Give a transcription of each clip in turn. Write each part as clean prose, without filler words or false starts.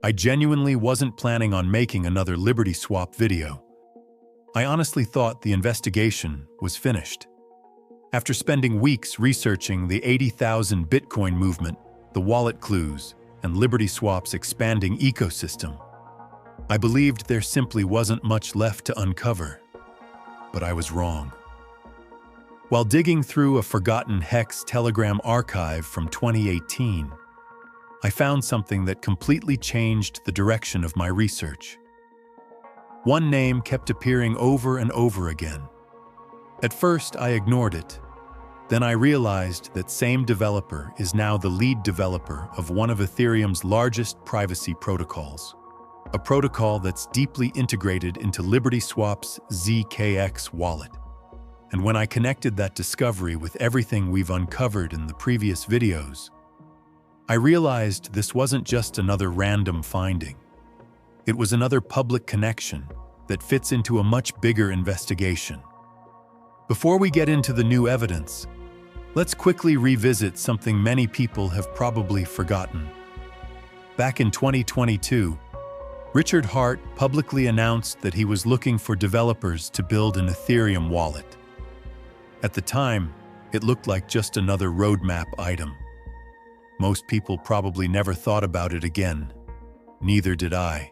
I genuinely wasn't planning on making another LibertySwap video. I honestly thought the investigation was finished. After spending weeks researching the 80,000 Bitcoin movement, the wallet clues, and LibertySwap's expanding ecosystem, I believed there simply wasn't much left to uncover. But I was wrong. While digging through a forgotten Hex Telegram archive from 2018, I found something that completely changed the direction of my research. One name kept appearing over and over again. At first, I ignored it. Then I realized that same developer is now the lead developer of one of Ethereum's largest privacy protocols, a protocol that's deeply integrated into LibertySwap's ZKX wallet. And when I connected that discovery with everything we've uncovered in the previous videos, I realized this wasn't just another random finding. It was another public connection that fits into a much bigger investigation. Before we get into the new evidence, let's quickly revisit something many people have probably forgotten. Back in 2022, Richard Hart publicly announced that he was looking for developers to build an Ethereum wallet. At the time, it looked like just another roadmap item. Most people probably never thought about it again. Neither did I.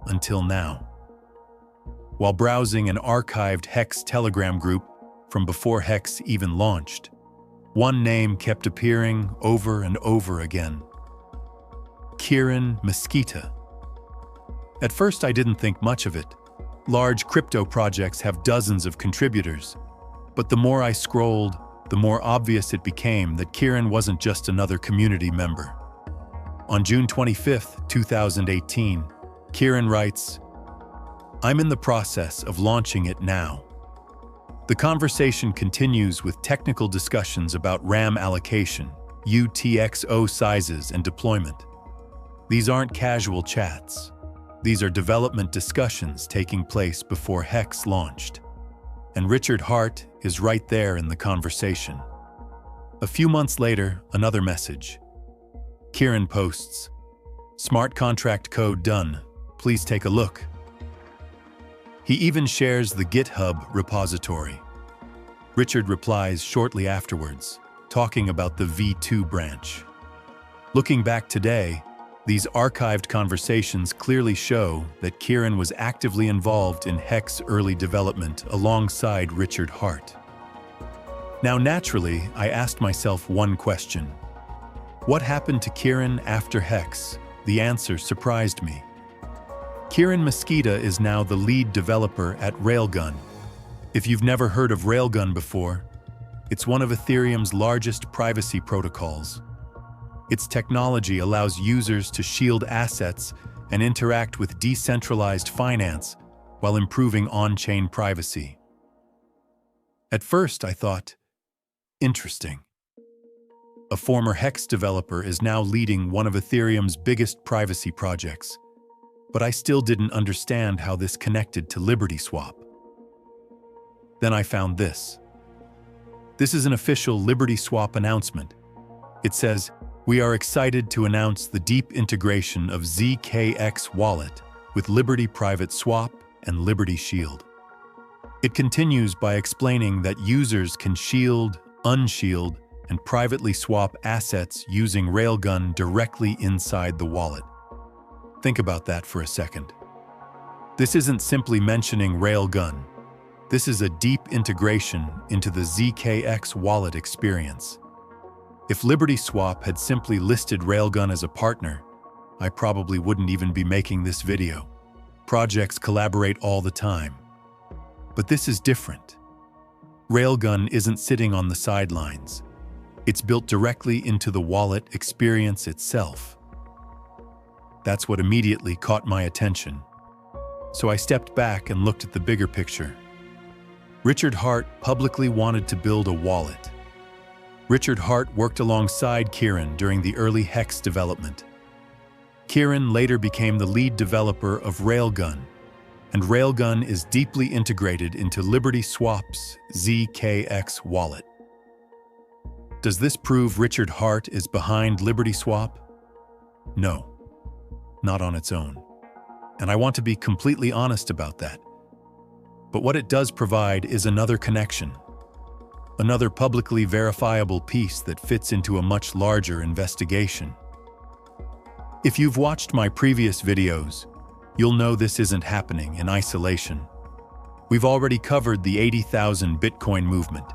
Until now. While browsing an archived Hex Telegram group from before Hex even launched, one name kept appearing over and over again. Kieran Mesquita. At first, I didn't think much of it. Large crypto projects have dozens of contributors. But the more I scrolled, the more obvious it became that Kieran wasn't just another community member. On June 25, 2018, Kieran writes, "I'm in the process of launching it now." The conversation continues with technical discussions about RAM allocation, UTXO sizes, and deployment. These aren't casual chats. These are development discussions taking place before Hex launched. And Richard Hart is right there in the conversation. A few months later, another message. Kieran posts, "Smart contract code done. Please take a look." He even shares the GitHub repository. Richard replies shortly afterwards, talking about the V2 branch. Looking back today, these archived conversations clearly show that Kieran was actively involved in Hex early development alongside Richard Hart. Now, naturally, I asked myself one question. What happened to Kieran after Hex? The answer surprised me. Kieran Mesquita is now the lead developer at Railgun. If you've never heard of Railgun before, it's one of Ethereum's largest privacy protocols. Its technology allows users to shield assets and interact with decentralized finance while improving on-chain privacy. At first, I thought, interesting. A former Hex developer is now leading one of Ethereum's biggest privacy projects, but I still didn't understand how this connected to LibertySwap. Then I found this. This is an official LibertySwap announcement. It says, "We are excited to announce the deep integration of ZKX Wallet with Liberty Private Swap and Liberty Shield." It continues by explaining that users can shield, unshield, and privately swap assets using Railgun directly inside the wallet. Think about that for a second. This isn't simply mentioning Railgun. This is a deep integration into the ZKX wallet experience. If LibertySwap had simply listed Railgun as a partner, I probably wouldn't even be making this video. Projects collaborate all the time. But this is different. Railgun isn't sitting on the sidelines. It's built directly into the wallet experience itself. That's what immediately caught my attention. So I stepped back and looked at the bigger picture. Richard Hart publicly wanted to build a wallet. Richard Hart worked alongside Kieran during the early Hex development. Kieran later became the lead developer of Railgun, and Railgun is deeply integrated into LibertySwap's ZKX wallet. Does this prove Richard Hart is behind LibertySwap? No. not on its own. And I want to be completely honest about that. But what it does provide is another connection, another publicly verifiable piece that fits into a much larger investigation. If you've watched my previous videos, you'll know this isn't happening in isolation. We've already covered the 80,000 Bitcoin movement.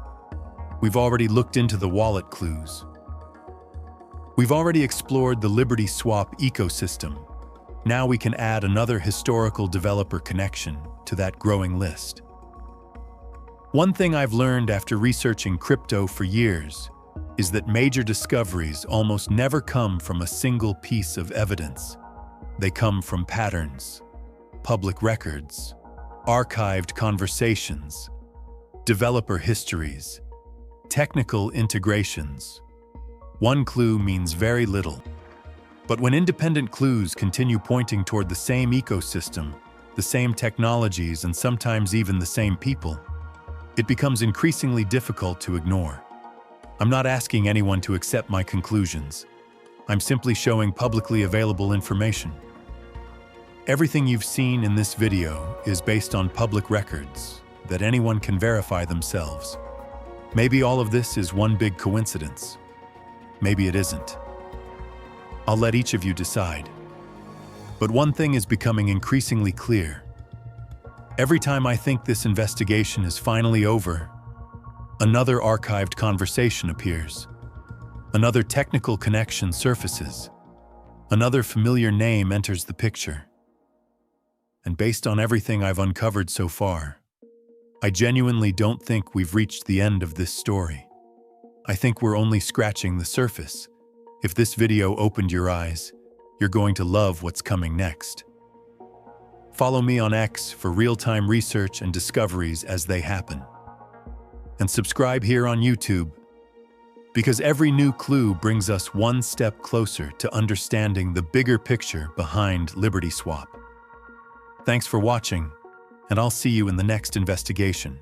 We've already looked into the wallet clues. We've already explored the LibertySwap ecosystem. Now we can add another historical developer connection to that growing list. One thing I've learned after researching crypto for years is that major discoveries almost never come from a single piece of evidence. They come from patterns, public records, archived conversations, developer histories, technical integrations. One clue means very little. But when independent clues continue pointing toward the same ecosystem, the same technologies, and sometimes even the same people, it becomes increasingly difficult to ignore. I'm not asking anyone to accept my conclusions. I'm simply showing publicly available information. Everything you've seen in this video is based on public records that anyone can verify themselves. Maybe all of this is one big coincidence. Maybe it isn't. I'll let each of you decide. But one thing is becoming increasingly clear. Every time I think this investigation is finally over, another archived conversation appears. Another technical connection surfaces. Another familiar name enters the picture. And based on everything I've uncovered so far, I genuinely don't think we've reached the end of this story. I think we're only scratching the surface. If this video opened your eyes, you're going to love what's coming next. Follow me on X for real-time research and discoveries as they happen. And subscribe here on YouTube, because every new clue brings us one step closer to understanding the bigger picture behind LibertySwap. Thanks for watching, and I'll see you in the next investigation.